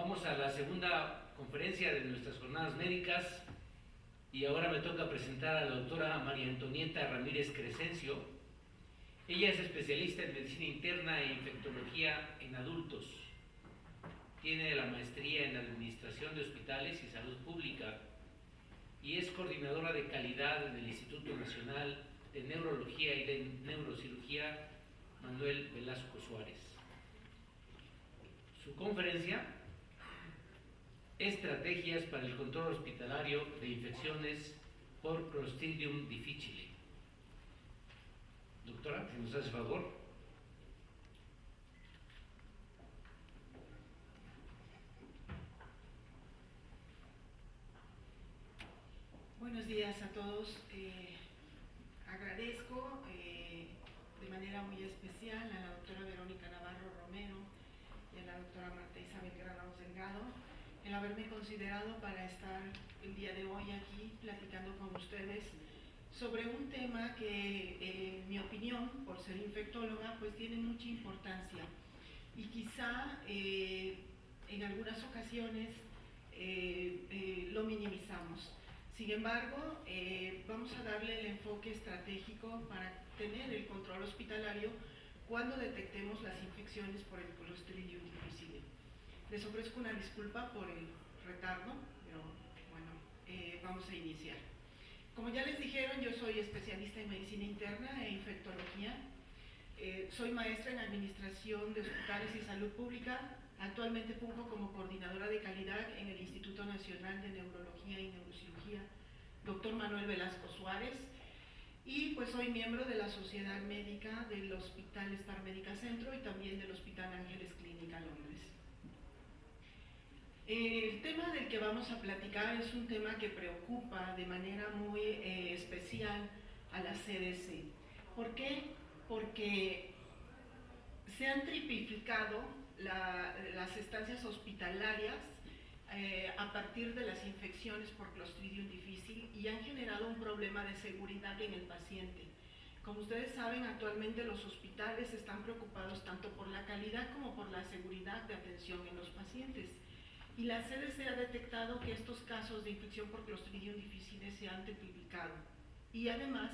Vamos a la segunda conferencia de nuestras jornadas médicas y ahora me toca presentar a la doctora María Antonieta Ramírez Crescencio. Ella es especialista en medicina interna e infectología en adultos. Tiene la maestría en administración de hospitales y salud pública y es coordinadora de calidad del Instituto Nacional de Neurología y de Neurocirugía Manuel Velasco Suárez. Su conferencia: Estrategias para el control hospitalario de infecciones por Clostridium difficile. Doctora, si nos hace favor. Buenos días a todos. Agradezco de manera muy especial a la doctora Verónica Navarro Romero y a la doctora Marta Isabel Granados Delgado el haberme considerado para estar el día de hoy aquí platicando con ustedes sobre un tema que, en mi opinión, por ser infectóloga, pues tiene mucha importancia y quizá en algunas ocasiones lo minimizamos. Sin embargo, vamos a darle el enfoque estratégico para tener el control hospitalario cuando detectemos las infecciones por el Clostridium difficile. Les ofrezco una disculpa por el retardo, pero bueno, vamos a iniciar. Como ya les dijeron, yo soy especialista en medicina interna e infectología. Soy maestra en administración de hospitales y salud pública. Actualmente funjo como coordinadora de calidad en el Instituto Nacional de Neurología y Neurocirugía, Dr. Manuel Velasco Suárez, y pues soy miembro de la Sociedad Médica del Hospital Star Médica Centro y también del Hospital Ángeles Clínica Londres. El tema del que vamos a platicar es un tema que preocupa de manera muy especial a la CDC. ¿Por qué? Porque se han triplicado las estancias hospitalarias a partir de las infecciones por Clostridium difficile y han generado un problema de seguridad en el paciente. Como ustedes saben, actualmente los hospitales están preocupados tanto por la calidad como por la seguridad de atención en los pacientes. Y la CDC ha detectado que estos casos de infección por Clostridium difficile se han triplicado. Y además,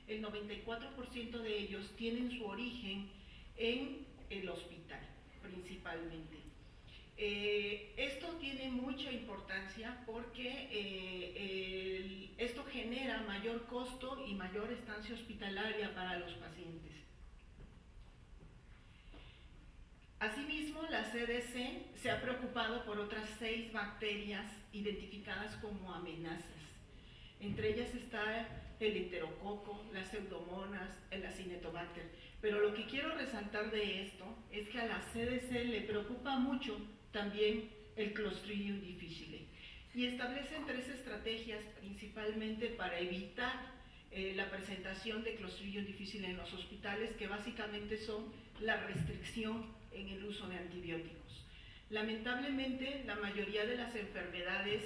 el 94% de ellos tienen su origen en el hospital, principalmente. Esto tiene mucha importancia porque esto genera mayor costo y mayor estancia hospitalaria para los pacientes. Asimismo, la CDC se ha preocupado por otras 6 bacterias identificadas como amenazas. Entre ellas está el enterococo, las pseudomonas, el acinetobacter. Pero lo que quiero resaltar de esto es que a la CDC le preocupa mucho también el Clostridium difficile. Y establecen 3 estrategias principalmente para evitar la presentación de Clostridium difficile en los hospitales, que básicamente son la restricción en el uso de antibióticos. Lamentablemente, la mayoría de las enfermedades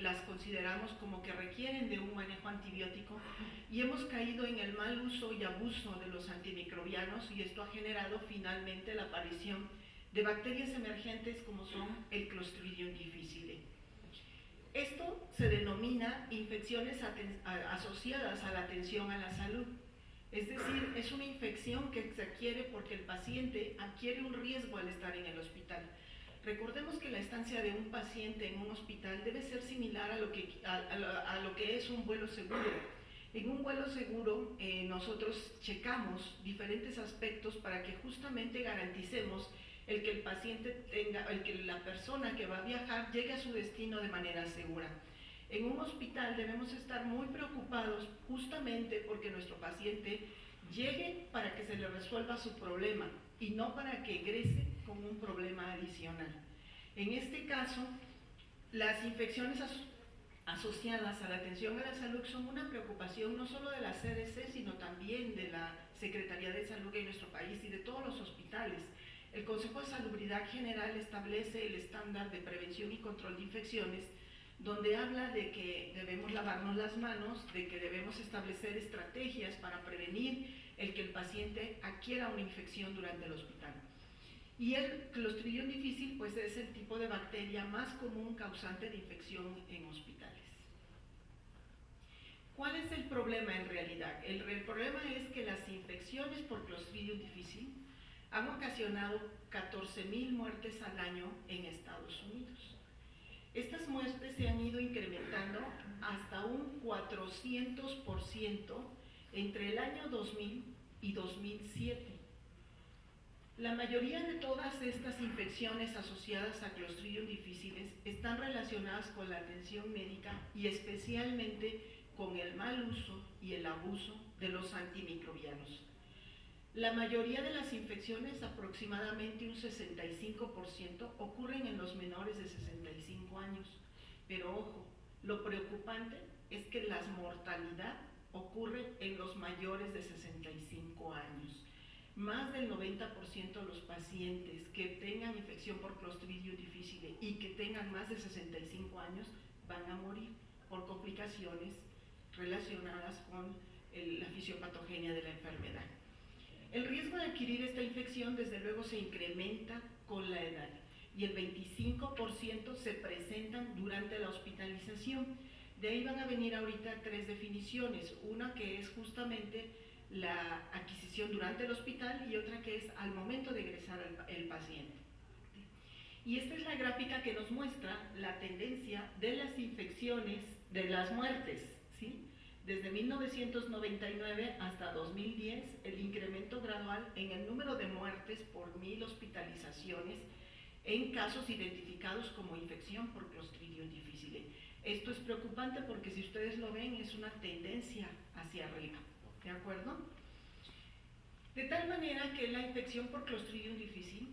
las consideramos como que requieren de un manejo antibiótico y hemos caído en el mal uso y abuso de los antimicrobianos, y esto ha generado finalmente la aparición de bacterias emergentes como son el Clostridium difficile. Esto se denomina infecciones asociadas a la atención a la salud. Es decir, es una infección que se adquiere porque el paciente adquiere un riesgo al estar en el hospital. Recordemos que la estancia de un paciente en un hospital debe ser similar a lo que es un vuelo seguro. En un vuelo seguro nosotros checamos diferentes aspectos para que justamente garanticemos el que el paciente la persona que va a viajar llegue a su destino de manera segura. En un hospital debemos estar muy preocupados justamente porque nuestro paciente llegue para que se le resuelva su problema y no para que egrese con un problema adicional. En este caso, las infecciones asociadas a la atención a la salud son una preocupación no solo de la CDC, sino también de la Secretaría de Salud de nuestro país y de todos los hospitales. El Consejo de Salubridad General establece el estándar de prevención y control de infecciones, donde habla de que debemos lavarnos las manos, de que debemos establecer estrategias para prevenir el que el paciente adquiera una infección durante el hospital. Y el Clostridium difficile pues es el tipo de bacteria más común causante de infección en hospitales. ¿Cuál es el problema en realidad? El problema es que las infecciones por Clostridium difficile han ocasionado 14,000 muertes al año en Estados Unidos. Estas muertes se han ido incrementando hasta un 400% entre el año 2000 y 2007. La mayoría de todas estas infecciones asociadas a Clostridium difficile están relacionadas con la atención médica y especialmente con el mal uso y el abuso de los antimicrobianos. La mayoría de las infecciones, aproximadamente un 65%, ocurren en los menores de 65 años. Pero ojo, lo preocupante es que la mortalidad ocurre en los mayores de 65 años. Más del 90% de los pacientes que tengan infección por Clostridium difficile y que tengan más de 65 años van a morir por complicaciones relacionadas con la fisiopatogenia de la enfermedad. El riesgo de adquirir esta infección desde luego se incrementa con la edad y el 25% se presentan durante la hospitalización. De ahí van a venir ahorita 3 definiciones, una que es justamente la adquisición durante el hospital y otra que es al momento de ingresar el paciente. Y esta es la gráfica que nos muestra la tendencia de las infecciones, de las muertes, ¿sí? Desde 1999 hasta 2010, el incremento gradual en el número de muertes por 1000 hospitalizaciones en casos identificados como infección por Clostridium difficile. Esto es preocupante porque si ustedes lo ven es una tendencia hacia arriba, ¿de acuerdo? De tal manera que la infección por Clostridium difficile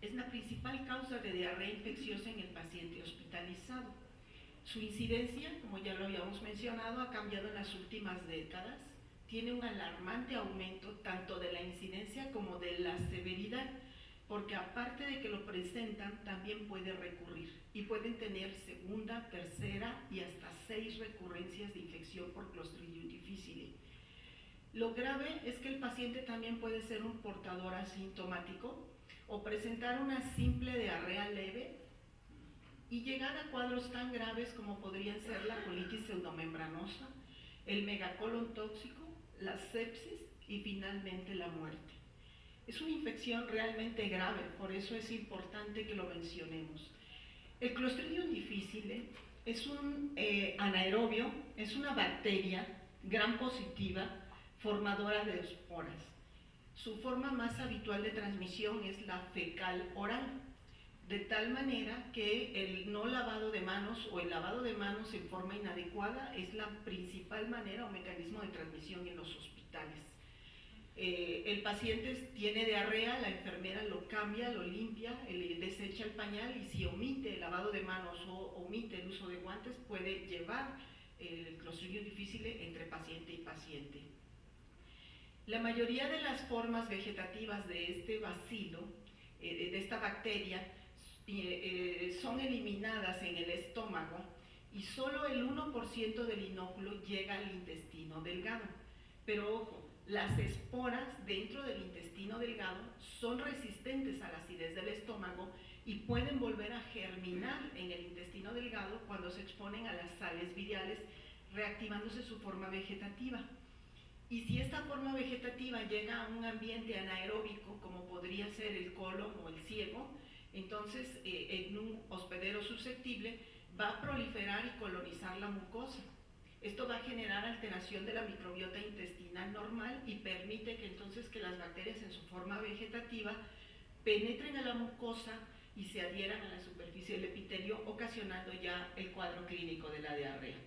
es la principal causa de diarrea infecciosa en el paciente hospitalizado. Su incidencia, como ya lo habíamos mencionado, ha cambiado en las últimas décadas. Tiene un alarmante aumento tanto de la incidencia como de la severidad, porque aparte de que lo presentan, también puede recurrir y pueden tener segunda, tercera y hasta 6 recurrencias de infección por Clostridium difficile. Lo grave es que el paciente también puede ser un portador asintomático o presentar una simple diarrea leve y llegar a cuadros tan graves como podrían ser la colitis pseudomembranosa, el megacolon tóxico, la sepsis y finalmente la muerte. Es una infección realmente grave, por eso es importante que lo mencionemos. El Clostridium difficile es un anaerobio, es una bacteria gram positiva formadora de esporas. Su forma más habitual de transmisión es la fecal oral, de tal manera que el no lavado de manos o el lavado de manos en forma inadecuada es la principal manera o mecanismo de transmisión en los hospitales. El paciente tiene diarrea, la enfermera lo cambia, lo limpia, le desecha el pañal y si omite el lavado de manos o omite el uso de guantes puede llevar el Clostridium difficile entre paciente y paciente. La mayoría de las formas vegetativas de este bacilo, de esta bacteria, son eliminadas en el estómago y solo el 1% del inóculo llega al intestino delgado. Pero ojo, las esporas dentro del intestino delgado son resistentes a la acidez del estómago y pueden volver a germinar en el intestino delgado cuando se exponen a las sales viriales, reactivándose su forma vegetativa. Y si esta forma vegetativa llega a un ambiente anaeróbico, como podría ser el colon o el ciego, entonces en un hospedero susceptible va a proliferar y colonizar la mucosa. Esto va a generar alteración de la microbiota intestinal normal y permite que entonces que las bacterias en su forma vegetativa penetren a la mucosa y se adhieran a la superficie del epitelio, ocasionando ya el cuadro clínico de la diarrea.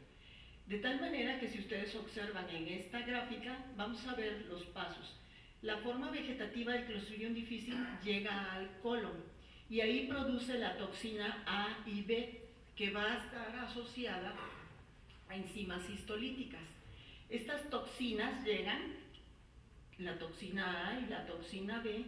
De tal manera que si ustedes observan en esta gráfica, vamos a ver los pasos. La forma vegetativa del Clostridium difficile llega al colon y ahí produce la toxina A y B, que va a estar asociada a enzimas histolíticas. Estas toxinas llegan, la toxina A y la toxina B,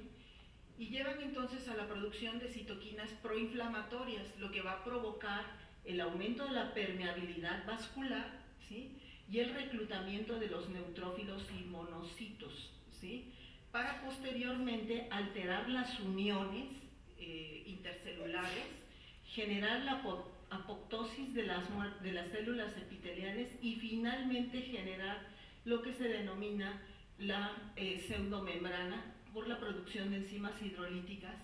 y llevan entonces a la producción de citoquinas proinflamatorias, lo que va a provocar el aumento de la permeabilidad vascular, ¿sí? Y el reclutamiento de los neutrófilos y monocitos, ¿sí? para posteriormente alterar las uniones intercelulares, generar la apoptosis de las células epiteliales y finalmente generar lo que se denomina la pseudomembrana por la producción de enzimas hidrolíticas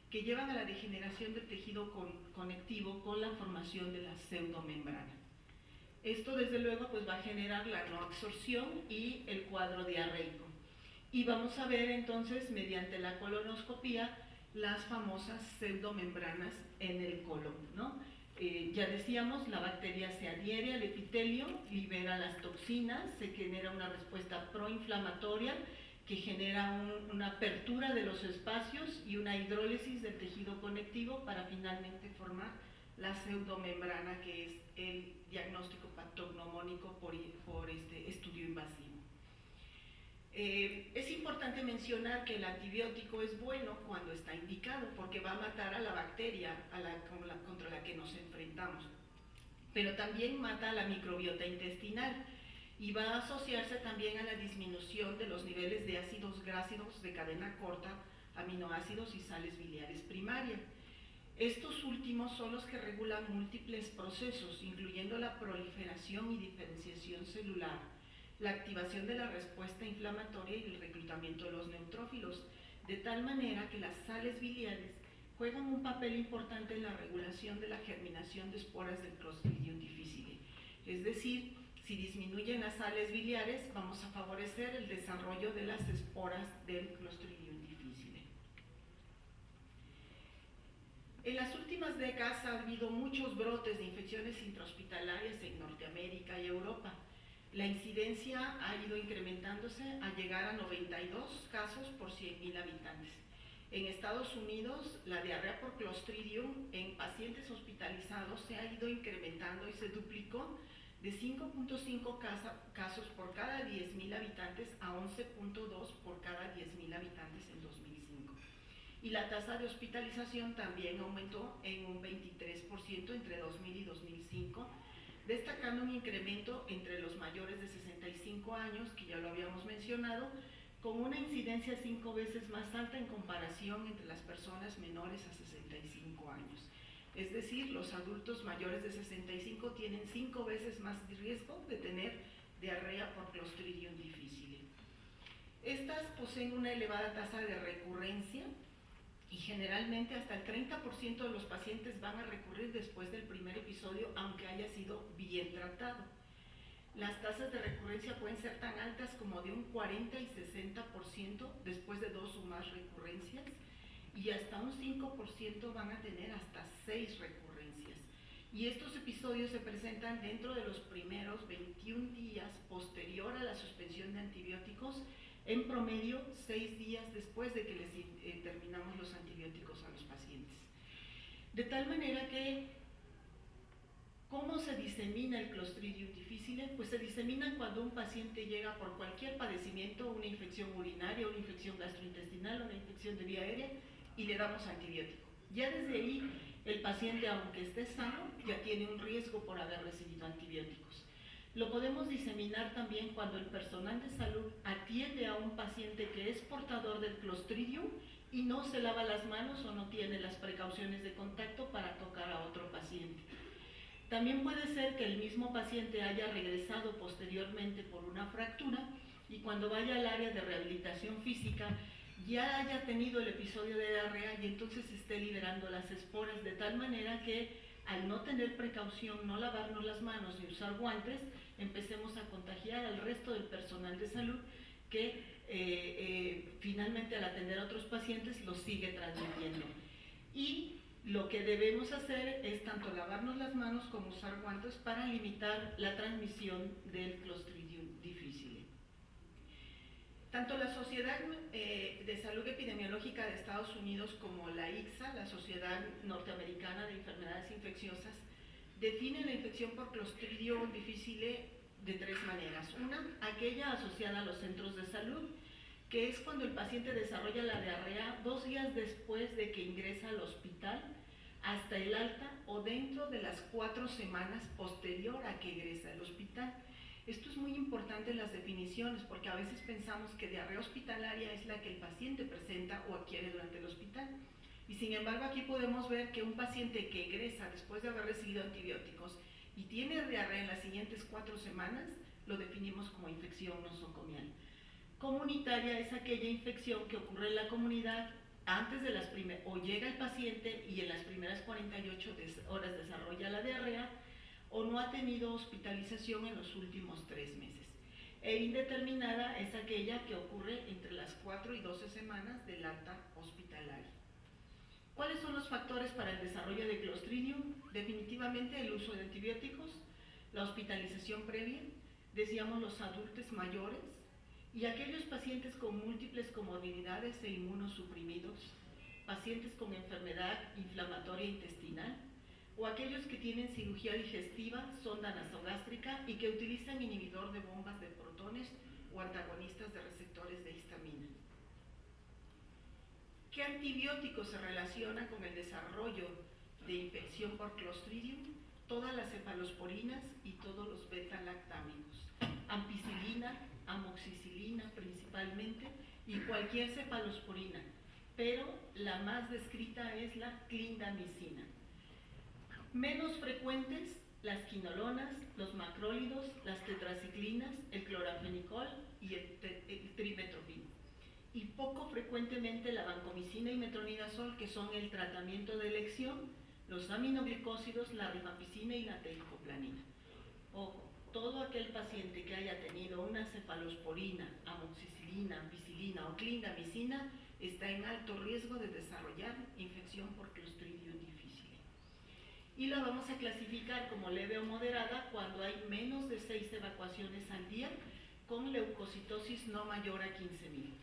que llevan a la degeneración del tejido conectivo con la formación de la pseudomembrana. Esto desde luego pues va a generar la no absorción y el cuadro diarreico. Y vamos a ver entonces mediante la colonoscopía las famosas pseudomembranas en el colon, ¿no? Ya decíamos, la bacteria se adhiere al epitelio, libera las toxinas, se genera una respuesta proinflamatoria que genera una apertura de los espacios y una hidrólisis del tejido conectivo para finalmente formar la pseudomembrana, que es el diagnóstico patognomónico por estudio invasivo. Es importante mencionar que el antibiótico es bueno cuando está indicado porque va a matar a la bacteria contra la que nos enfrentamos, pero también mata a la microbiota intestinal y va a asociarse también a la disminución de los niveles de ácidos grasos de cadena corta, aminoácidos y sales biliares primarias. Estos últimos son los que regulan múltiples procesos, incluyendo la proliferación y diferenciación celular, la activación de la respuesta inflamatoria y el reclutamiento de los neutrófilos, de tal manera que las sales biliares juegan un papel importante en la regulación de la germinación de esporas del Clostridium difficile. Es decir, si disminuyen las sales biliares, vamos a favorecer el desarrollo de las esporas del Clostridium difficile. En las últimas décadas ha habido muchos brotes de infecciones intrahospitalarias en Norteamérica y Europa. La incidencia ha ido incrementándose a llegar a 92 casos por 100.000 habitantes. En Estados Unidos, la diarrea por Clostridium en pacientes hospitalizados se ha ido incrementando y se duplicó de 5.5 casos por cada 10.000 habitantes a 11.2 por cada 10.000 habitantes en 2005. Y la tasa de hospitalización también aumentó en un 23% entre 2000 y 2005, destacando un incremento entre los mayores de 65 años, que ya lo habíamos mencionado, con una incidencia 5 veces más alta en comparación entre las personas menores a 65 años. Es decir, los adultos mayores de 65 tienen 5 veces más riesgo de tener diarrea por Clostridium difficile. Estas poseen una elevada tasa de recurrencia y generalmente hasta el 30% de los pacientes van a recurrir después del primer episodio, aunque haya sido bien tratado. Las tasas de recurrencia pueden ser tan altas como de un 40 y 60% después de 2 o más recurrencias, y hasta un 5% van a tener hasta 6 recurrencias. Y estos episodios se presentan dentro de los primeros 21 días posterior a la suspensión de antibióticos, en promedio 6 días después de que les terminamos los antibióticos a los pacientes. De tal manera que, ¿cómo se disemina el Clostridium difficile? Pues se disemina cuando un paciente llega por cualquier padecimiento, una infección urinaria, una infección gastrointestinal, una infección de vía aérea, y le damos antibiótico. Ya desde ahí, el paciente, aunque esté sano, ya tiene un riesgo por haber recibido antibióticos. Lo podemos diseminar también cuando el personal de salud atiende a un paciente que es portador del Clostridium y no se lava las manos o no tiene las precauciones de contacto para tocar a otro paciente. También puede ser que el mismo paciente haya regresado posteriormente por una fractura y cuando vaya al área de rehabilitación física ya haya tenido el episodio de diarrea y entonces esté liberando las esporas, de tal manera que al no tener precaución, no lavarnos las manos ni usar guantes, empecemos a contagiar al resto del personal de salud que finalmente al atender a otros pacientes los sigue transmitiendo. Y lo que debemos hacer es tanto lavarnos las manos como usar guantes para limitar la transmisión del Clostridium difficile. Tanto la Sociedad de Salud Epidemiológica de Estados Unidos como la ICSA, la Sociedad Norteamericana de Enfermedades Infecciosas, definen la infección por Clostridium difficile de 3 maneras. Una, aquella asociada a los centros de salud, que es cuando el paciente desarrolla la diarrea 2 días después de que ingresa al hospital, hasta el alta o dentro de las 4 semanas posterior a que ingresa al hospital. Esto es muy importante en las definiciones porque a veces pensamos que diarrea hospitalaria es la que el paciente presenta o adquiere durante el hospital. Y sin embargo aquí podemos ver que un paciente que egresa después de haber recibido antibióticos y tiene diarrea en las siguientes 4 semanas, lo definimos como infección nosocomial. Comunitaria es aquella infección que ocurre en la comunidad antes de o llega el paciente y en las primeras 48 horas desarrolla la diarrea, o no ha tenido hospitalización en los últimos 3 meses. E indeterminada es aquella que ocurre entre las 4 y 12 semanas del alta hospitalaria. ¿Cuáles son los factores para el desarrollo de Clostridium? Definitivamente el uso de antibióticos, la hospitalización previa, decíamos los adultos mayores y aquellos pacientes con múltiples comorbilidades e inmunosuprimidos, pacientes con enfermedad inflamatoria intestinal, o aquellos que tienen cirugía digestiva, sonda nasogástrica y que utilizan inhibidor de bombas de protones o antagonistas de receptores de histamina. ¿Qué antibiótico se relaciona con el desarrollo de infección por Clostridium? Todas las cefalosporinas y todos los beta-lactámicos. Ampicilina, amoxicilina principalmente y cualquier cefalosporina, pero la más descrita es la clindamicina. Menos frecuentes, las quinolonas, los macrólidos, las tetraciclinas, el clorafenicol y el trimethoprim. Y poco frecuentemente la vancomicina y metronidazol, que son el tratamiento de elección, los aminoglicósidos, la rifampicina y la teicoplanin. Ojo, todo aquel paciente que haya tenido una cefalosporina, amoxicilina, ampicilina o clindamicina está en alto riesgo de desarrollar infección por Clostridium difficile. Y la vamos a clasificar como leve o moderada cuando hay menos de 6 evacuaciones al día con leucocitosis no mayor a 15.000.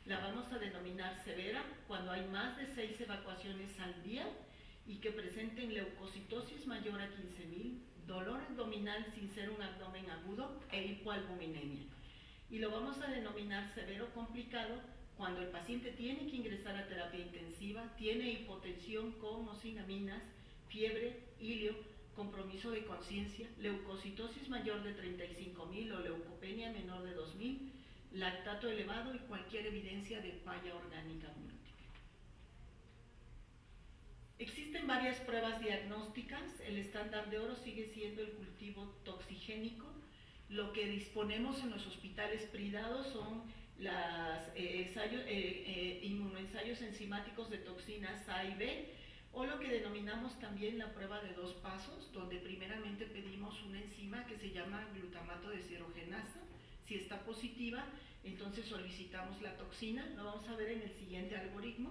La vamos a denominar severa cuando hay más de 6 evacuaciones al día y que presenten leucocitosis mayor a 15.000, dolor abdominal sin ser un abdomen agudo e hipoalbuminemia. Y lo vamos a denominar severo complicado cuando el paciente tiene que ingresar a terapia intensiva, tiene hipotensión con o sin aminas, fiebre, ilio, compromiso de conciencia, leucocitosis mayor de 35.000 o leucopenia menor de 2.000, lactato elevado y cualquier evidencia de falla orgánica múltiple. Existen varias pruebas diagnósticas. El estándar de oro sigue siendo el cultivo toxigénico. Lo que disponemos en los hospitales privados son los inmunoensayos enzimáticos de toxinas A y B, o lo que denominamos también la prueba de 2 pasos, donde primeramente pedimos una enzima que se llama glutamato deshidrogenasa. Si está positiva, entonces solicitamos la toxina. Lo vamos a ver en el siguiente algoritmo,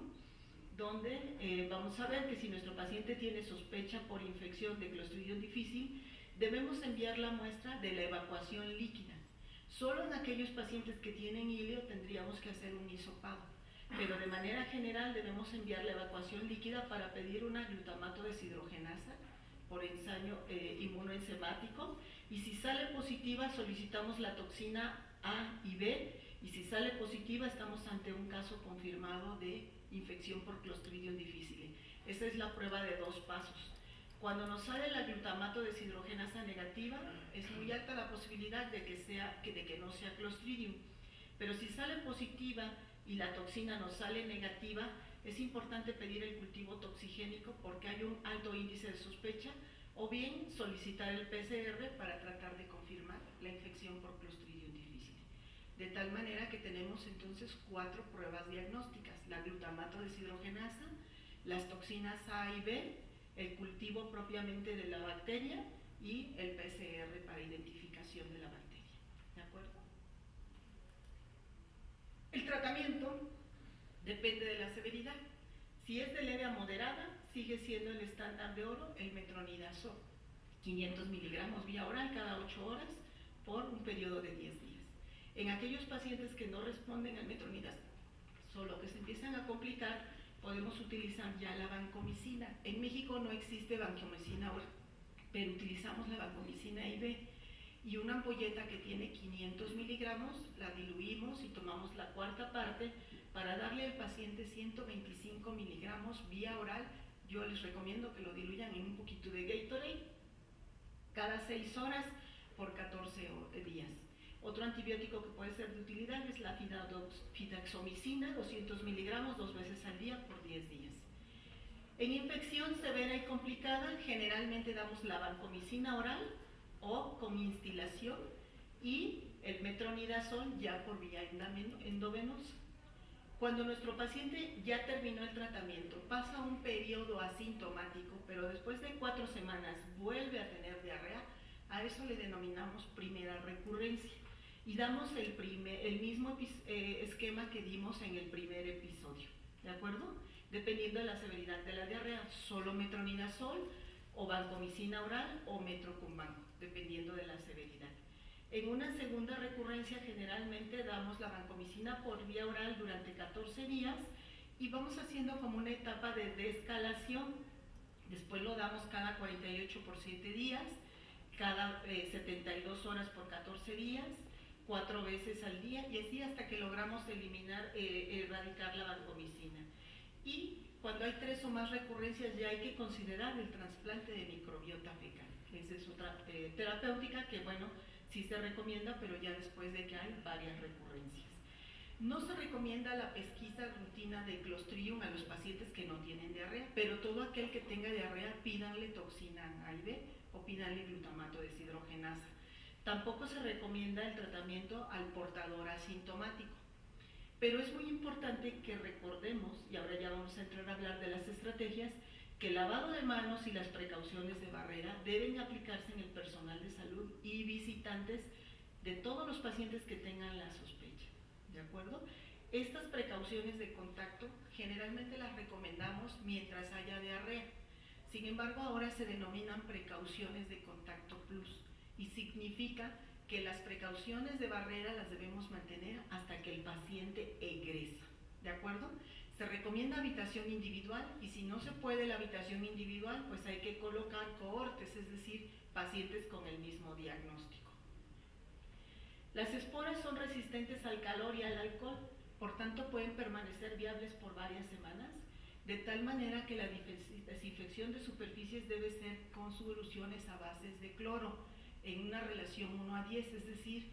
donde vamos a ver que si nuestro paciente tiene sospecha por infección de Clostridium difficile, debemos enviar la muestra de la evacuación líquida. Solo en aquellos pacientes que tienen ilio tendríamos que hacer un hisopado, pero de manera general debemos enviar la evacuación líquida para pedir una glutamato deshidrogenasa por ensayo inmunoenzimático, y si sale positiva solicitamos la toxina A y B, y si sale positiva estamos ante un caso confirmado de infección por Clostridium difficile. Esa es la prueba de 2 pasos. Cuando nos sale la glutamato deshidrogenasa negativa, es muy alta la posibilidad de que no sea Clostridium, pero si sale positiva y la toxina nos sale negativa, es importante pedir el cultivo toxigénico porque hay un alto índice de sospecha, o bien solicitar el PCR para tratar de confirmar la infección por Clostridium difficile. De tal manera que tenemos entonces 4 pruebas diagnósticas: la glutamato deshidrogenasa, las toxinas A y B, el cultivo propiamente de la bacteria y el PCR para identificación de la bacteria. ¿De acuerdo? El tratamiento depende de la severidad. Si es de leve a moderada, sigue siendo el estándar de oro el metronidazol, 500 miligramos vía oral cada 8 horas por un periodo de 10 días. En aquellos pacientes que no responden al metronidazol, solo que se empiezan a complicar, podemos utilizar ya la vancomicina. En México no existe vancomicina ahora, pero utilizamos la vancomicina IV, y una ampolleta que tiene 500 miligramos la diluimos y tomamos la 1/4 parte para darle al paciente 125 miligramos vía oral. Yo les recomiendo que lo diluyan en un poquito de Gatorade. Cada 6 horas por 14 días. Otro antibiótico que puede ser de utilidad es la fidaxomicina, 200 miligramos 2 veces al día por 10 días. En infección severa y complicada, generalmente damos la vancomicina oral o con instilación y el metronidazol ya por vía endovenosa. Cuando nuestro paciente ya terminó el tratamiento, pasa un periodo asintomático, pero después de 4 semanas vuelve a tener diarrea, a eso le denominamos primera recurrencia. Y damos el mismo esquema que dimos en el primer episodio, ¿de acuerdo? Dependiendo de la severidad de la diarrea, solo metronidazol o vancomicina oral o metro con banco, dependiendo de la severidad. En una segunda recurrencia generalmente damos la vancomicina por vía oral durante 14 días y vamos haciendo como una etapa de descalación. Después lo damos cada 48 por 7 días, cada 72 horas por 14 días, 4 veces al día y así hasta que logramos erradicar la vancomicina. Y cuando hay 3 o más recurrencias ya hay que considerar el trasplante de microbiota fecal. Esa es otra terapéutica que, bueno, sí se recomienda, pero ya después de que hay varias recurrencias. No se recomienda la pesquisa rutina de Clostridium a los pacientes que no tienen diarrea, pero todo aquel que tenga diarrea, pídanle toxina A y B o pídanle glutamato deshidrogenasa. Tampoco se recomienda el tratamiento al portador asintomático. Pero es muy importante que recordemos, y ahora ya vamos a entrar a hablar de las estrategias, que el lavado de manos y las precauciones de barrera deben aplicarse en el personal de salud y visitantes de todos los pacientes que tengan la sospecha, ¿de acuerdo? Estas precauciones de contacto generalmente las recomendamos mientras haya diarrea. Sin embargo, ahora se denominan precauciones de contacto plus y significa que las precauciones de barrera las debemos mantener hasta que el paciente egresa, ¿de acuerdo? Se recomienda habitación individual y si no se puede la habitación individual, pues hay que colocar cohortes, es decir, pacientes con el mismo diagnóstico. Las esporas son resistentes al calor y al alcohol, por tanto pueden permanecer viables por varias semanas, de tal manera que la desinfección de superficies debe ser con soluciones a bases de cloro, en una relación 1:10, es decir,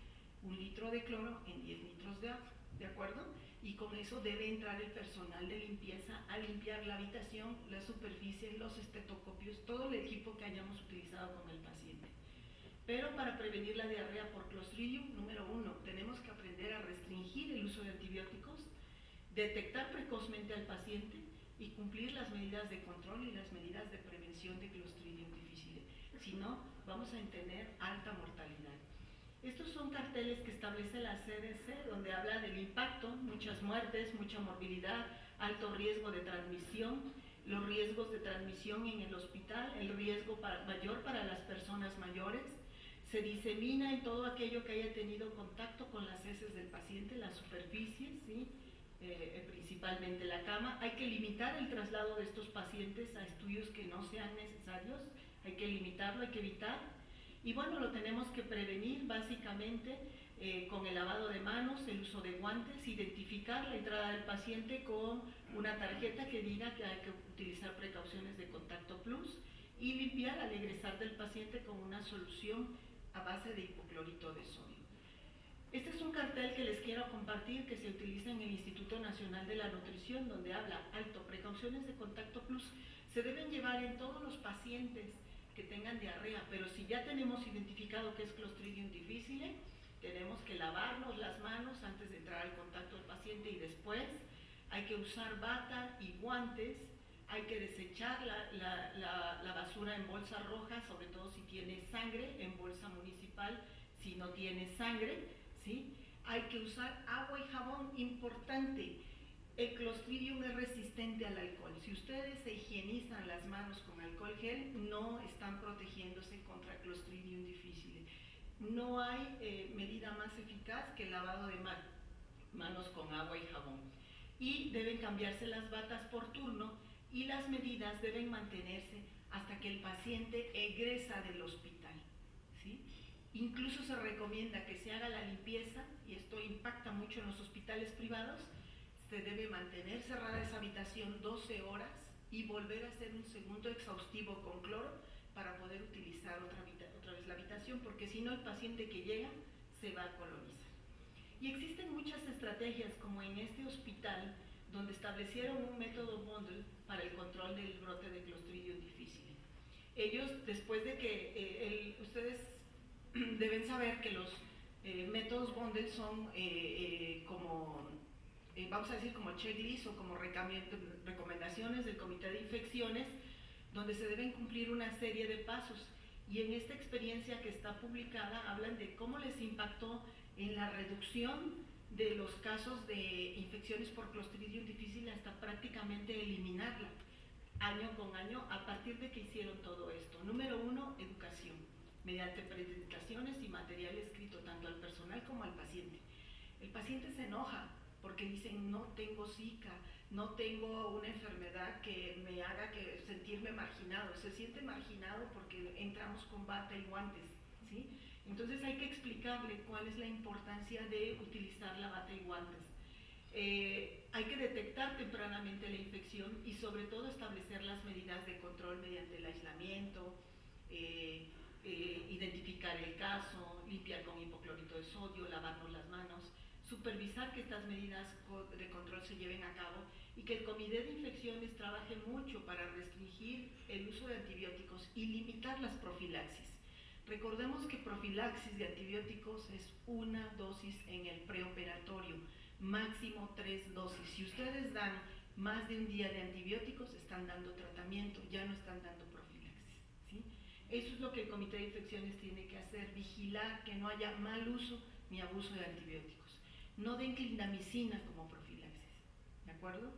1 litro de cloro en 10 litros de agua, ¿de acuerdo? Y con eso debe entrar el personal de limpieza a limpiar la habitación, las superficies, los estetoscopios, todo el equipo que hayamos utilizado con el paciente. Pero para prevenir la diarrea por Clostridium, número 1, tenemos que aprender a restringir el uso de antibióticos, detectar precozmente al paciente y cumplir las medidas de control y las medidas de prevención de Clostridium difficile. Si no, vamos a tener alta mortalidad. Estos son carteles que establece la CDC, donde habla del impacto, muchas muertes, mucha morbilidad, alto riesgo de transmisión, los riesgos de transmisión en el hospital, el riesgo mayor para las personas mayores. Se disemina en todo aquello que haya tenido contacto con las heces del paciente, las superficies, ¿sí? Principalmente la cama. Hay que limitar el traslado de estos pacientes a estudios que no sean necesarios, hay que limitarlo, hay que evitar. Y bueno, lo tenemos que prevenir básicamente con el lavado de manos, el uso de guantes, identificar la entrada del paciente con una tarjeta que diga que hay que utilizar precauciones de contacto plus y limpiar al egresar del paciente con una solución a base de hipoclorito de sodio. Este es un cartel que les quiero compartir que se utiliza en el Instituto Nacional de la Nutrición, donde habla alto, precauciones de contacto plus se deben llevar en todos los pacientes que tengan diarrea, pero si ya tenemos identificado que es Clostridium difficile, tenemos que lavarnos las manos antes de entrar al contacto del paciente y después. Hay que usar bata y guantes, hay que desechar la basura en bolsa roja, sobre todo si tiene sangre, en bolsa municipal si no tiene sangre, ¿sí? Hay que usar agua y jabón, importante. El Clostridium es resistente al alcohol. Si ustedes se higienizan las manos con alcohol gel, no están protegiéndose contra Clostridium difficile. No hay medida más eficaz que el lavado de manos con agua y jabón. Y deben cambiarse las batas por turno y las medidas deben mantenerse hasta que el paciente egresa del hospital, ¿sí? Incluso se recomienda que se haga la limpieza, y esto impacta mucho en los hospitales privados. Se debe mantener cerrada esa habitación 12 horas y volver a hacer un segundo exhaustivo con cloro para poder utilizar otra vez la habitación, porque si no el paciente que llega se va a colonizar. Y existen muchas estrategias, como en este hospital, donde establecieron un método bundle para el control del brote de Clostridium difficile. Ellos, después de que ustedes deben saber que los métodos bundle son como, vamos a decir, como checklist o como recomendaciones del Comité de Infecciones, donde se deben cumplir una serie de pasos. Y en esta experiencia que está publicada hablan de cómo les impactó en la reducción de los casos de infecciones por Clostridium difficile hasta prácticamente eliminarla año con año a partir de que hicieron todo esto. Número 1, educación, mediante presentaciones y material escrito tanto al personal como al paciente. El paciente se enoja porque dicen: no tengo Zika, no tengo una enfermedad que me haga sentirme marginado. Se siente marginado porque entramos con bata y guantes, ¿sí? Entonces hay que explicarle cuál es la importancia de utilizar la bata y guantes. Hay que detectar tempranamente la infección y sobre todo establecer las medidas de control mediante el aislamiento, identificar el caso, limpiar con hipoclorito de sodio, lavarnos las manos, supervisar que estas medidas de control se lleven a cabo y que el Comité de Infecciones trabaje mucho para restringir el uso de antibióticos y limitar las profilaxis. Recordemos que profilaxis de antibióticos es una dosis en el preoperatorio, máximo 3 dosis. Si ustedes dan más de un día de antibióticos, están dando tratamiento, ya no están dando profilaxis, ¿sí? Eso es lo que el Comité de Infecciones tiene que hacer, vigilar que no haya mal uso ni abuso de antibióticos. No den clindamicina como profilaxis, ¿de acuerdo?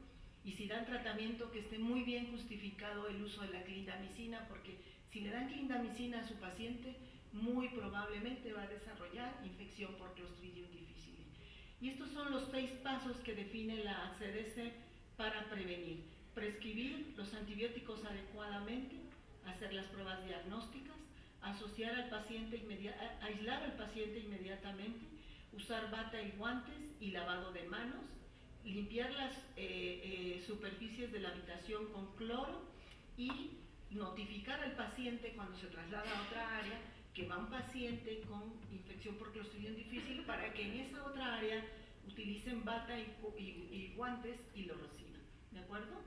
Y si dan tratamiento, que esté muy bien justificado el uso de la clindamicina, porque si le dan clindamicina a su paciente, muy probablemente va a desarrollar infección por Clostridium difficile. Y estos son los 6 pasos que define la CDC para prevenir: prescribir los antibióticos adecuadamente, hacer las pruebas diagnósticas, asociar al paciente aislar al paciente inmediatamente, usar bata y guantes y lavado de manos, limpiar las superficies de la habitación con cloro y notificar al paciente cuando se traslada a otra área que va un paciente con infección por Clostridium difficile para que en esa otra área utilicen bata y guantes y lo reciban, ¿de acuerdo?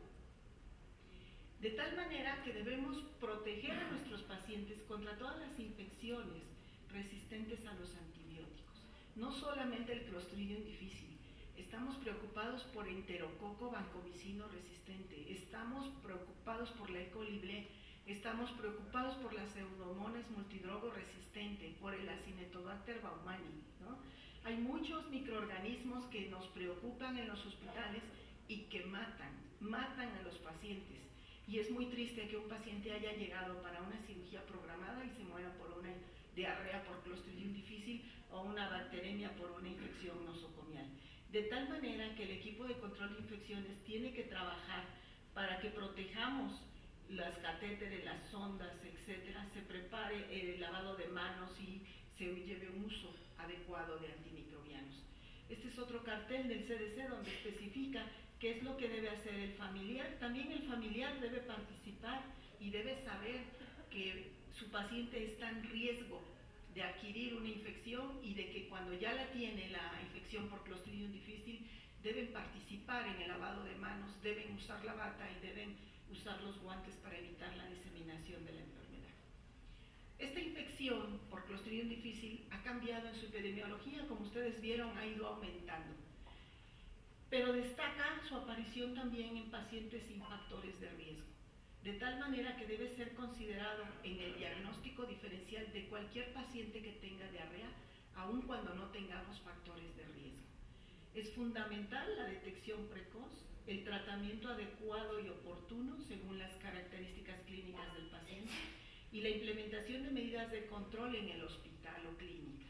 De tal manera que debemos proteger a nuestros pacientes contra todas las infecciones resistentes a los antibióticos, no solamente el Clostridium difficile. Estamos preocupados por enterococo vancomicino resistente, estamos preocupados por la E. coli B, estamos preocupados por la Pseudomonas multidrogo resistente, por el Acinetobacter baumannii, ¿no? Hay muchos microorganismos que nos preocupan en los hospitales y que matan a los pacientes. Y es muy triste que un paciente haya llegado para una cirugía programada y se muera por una diarrea por Clostridium difficile o una bacteremia por una infección nosocomial. De tal manera que el equipo de control de infecciones tiene que trabajar para que protejamos las catéteres, las sondas, etcétera, se prepare el lavado de manos y se lleve un uso adecuado de antimicrobianos. Este es otro cartel del CDC donde especifica qué es lo que debe hacer el familiar. También el familiar debe participar y debe saber que su paciente está en riesgo de adquirir una infección y de que cuando ya la tiene la infección por Clostridium difficile deben participar en el lavado de manos, deben usar la bata y deben usar los guantes para evitar la diseminación de la enfermedad. Esta infección por Clostridium difficile ha cambiado en su epidemiología, como ustedes vieron, ha ido aumentando. Pero destaca su aparición también en pacientes sin factores de riesgo, de tal manera que debe ser considerado en el diagnóstico diferencial de cualquier paciente que tenga diarrea, aun cuando no tengamos factores de riesgo. Es fundamental la detección precoz, el tratamiento adecuado y oportuno según las características clínicas del paciente y la implementación de medidas de control en el hospital o clínica.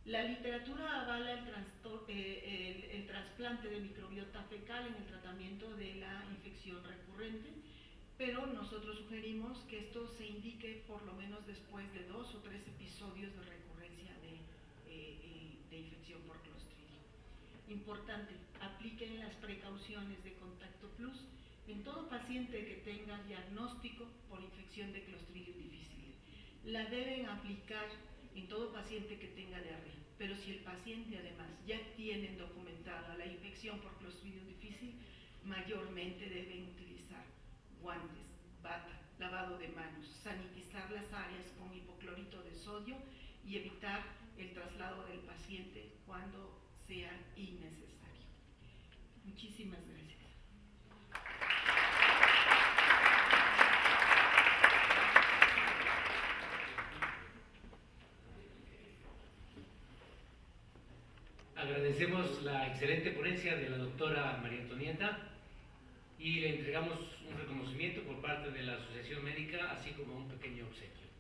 La literatura avala el trasplante de microbiota fecal en el tratamiento de la infección recurrente, pero nosotros sugerimos que esto se indique por lo menos después de 2 o 3 episodios de recurrencia de infección por Clostridium. Importante, apliquen las precauciones de Contacto Plus en todo paciente que tenga diagnóstico por infección de Clostridium difficile. La deben aplicar en todo paciente que tenga diarrea, pero si el paciente además ya tiene documentada la infección por Clostridium difficile, mayormente deben utilizar guantes, bata, lavado de manos, sanitizar las áreas con hipoclorito de sodio y evitar el traslado del paciente cuando sea innecesario. Muchísimas gracias. Agradecemos la excelente ponencia de la doctora María Antonieta y le entregamos un reconocimiento por parte de la Asociación Médica, así como un pequeño obsequio.